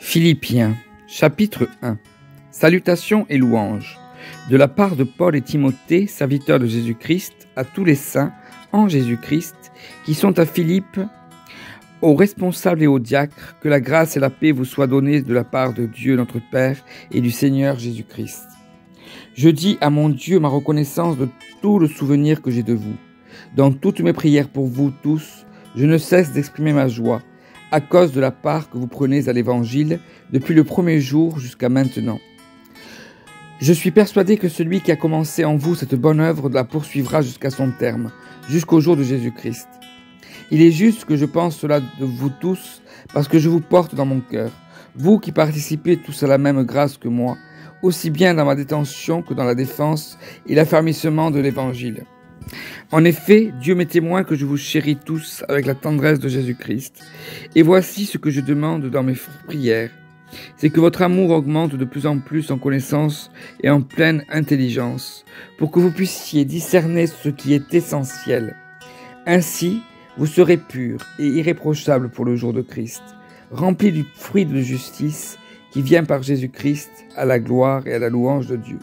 Philippiens, chapitre 1. Salutations et louanges. De la part de Paul et Timothée, serviteurs de Jésus-Christ, à tous les saints en Jésus-Christ, qui sont à Philippe, aux responsables et aux diacres, que la grâce et la paix vous soient données de la part de Dieu notre Père et du Seigneur Jésus-Christ. Je dis à mon Dieu ma reconnaissance de tout le souvenir que j'ai de vous. Dans toutes mes prières pour vous tous, je ne cesse d'exprimer ma joie, à cause de la part que vous prenez à l'Évangile depuis le premier jour jusqu'à maintenant. Je suis persuadé que celui qui a commencé en vous cette bonne œuvre la poursuivra jusqu'à son terme, jusqu'au jour de Jésus-Christ. Il est juste que je pense cela de vous tous, parce que je vous porte dans mon cœur, vous qui participez tous à la même grâce que moi, aussi bien dans ma détention que dans la défense et l'affermissement de l'Évangile. En effet, Dieu m'est témoin que je vous chéris tous avec la tendresse de Jésus-Christ. Et voici ce que je demande dans mes prières. C'est que votre amour augmente de plus en plus en connaissance et en pleine intelligence, pour que vous puissiez discerner ce qui est essentiel. Ainsi, vous serez purs et irréprochables pour le jour de Christ, remplis du fruit de justice qui vient par Jésus-Christ à la gloire et à la louange de Dieu.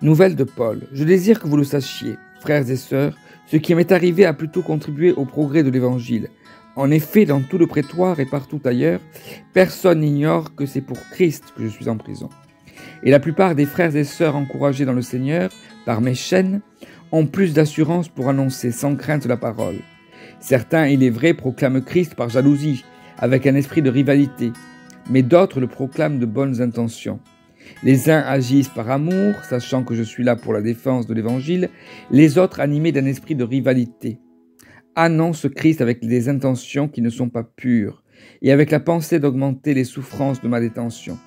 Nouvelle de Paul. Je désire que vous le sachiez, frères et sœurs, ce qui m'est arrivé a plutôt contribué au progrès de l'Évangile. En effet, dans tout le prétoire et partout ailleurs, personne n'ignore que c'est pour Christ que je suis en prison. Et la plupart des frères et sœurs encouragés dans le Seigneur, par mes chaînes, ont plus d'assurance pour annoncer sans crainte la parole. Certains, il est vrai, proclament Christ par jalousie, avec un esprit de rivalité, mais d'autres le proclament de bonnes intentions. Les uns agissent par amour, sachant que je suis là pour la défense de l'Évangile, les autres animés d'un esprit de rivalité. Annoncent Christ avec des intentions qui ne sont pas pures, et avec la pensée d'augmenter les souffrances de ma détention.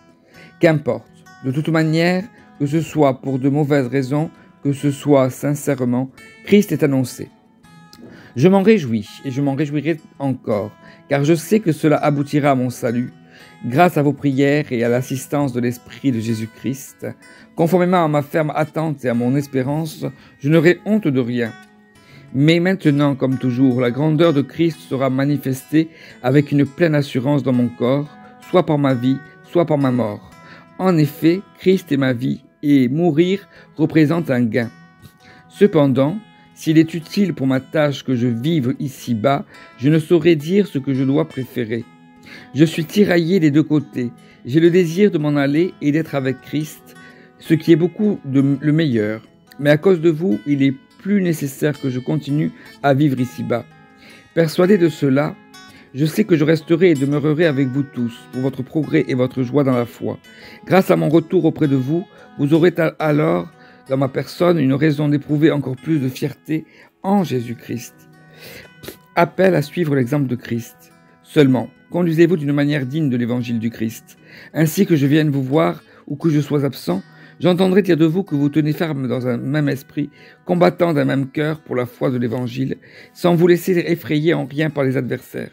Qu'importe, de toute manière, que ce soit pour de mauvaises raisons, que ce soit sincèrement, Christ est annoncé. Je m'en réjouis, et je m'en réjouirai encore, car je sais que cela aboutira à mon salut, grâce à vos prières et à l'assistance de l'Esprit de Jésus-Christ. Conformément à ma ferme attente et à mon espérance, je n'aurai honte de rien. Mais maintenant, comme toujours, la grandeur de Christ sera manifestée avec une pleine assurance dans mon corps, soit par ma vie, soit par ma mort. En effet, Christ est ma vie, et mourir représente un gain. Cependant, s'il est utile pour ma tâche que je vive ici-bas, je ne saurais dire ce que je dois préférer. Je suis tiraillé des deux côtés. J'ai le désir de m'en aller et d'être avec Christ, ce qui est beaucoup le meilleur. Mais à cause de vous, il est plus nécessaire que je continue à vivre ici-bas. Persuadé de cela, je sais que je resterai et demeurerai avec vous tous, pour votre progrès et votre joie dans la foi. Grâce à mon retour auprès de vous, vous aurez alors, dans ma personne, une raison d'éprouver encore plus de fierté en Jésus-Christ. Appel à suivre l'exemple de Christ. Seulement, conduisez-vous d'une manière digne de l'évangile du Christ. Ainsi que je vienne vous voir ou que je sois absent, j'entendrai dire de vous que vous tenez ferme dans un même esprit, combattant d'un même cœur pour la foi de l'évangile, sans vous laisser effrayer en rien par les adversaires.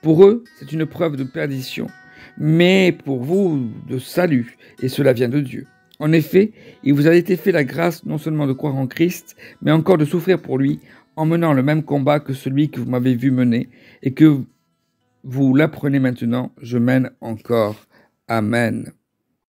Pour eux, c'est une preuve de perdition, mais pour vous, de salut, et cela vient de Dieu. En effet, il vous a été fait la grâce non seulement de croire en Christ, mais encore de souffrir pour lui, en menant le même combat que celui que vous m'avez vu mener, et que vous l'apprenez maintenant, je mène encore. Amen.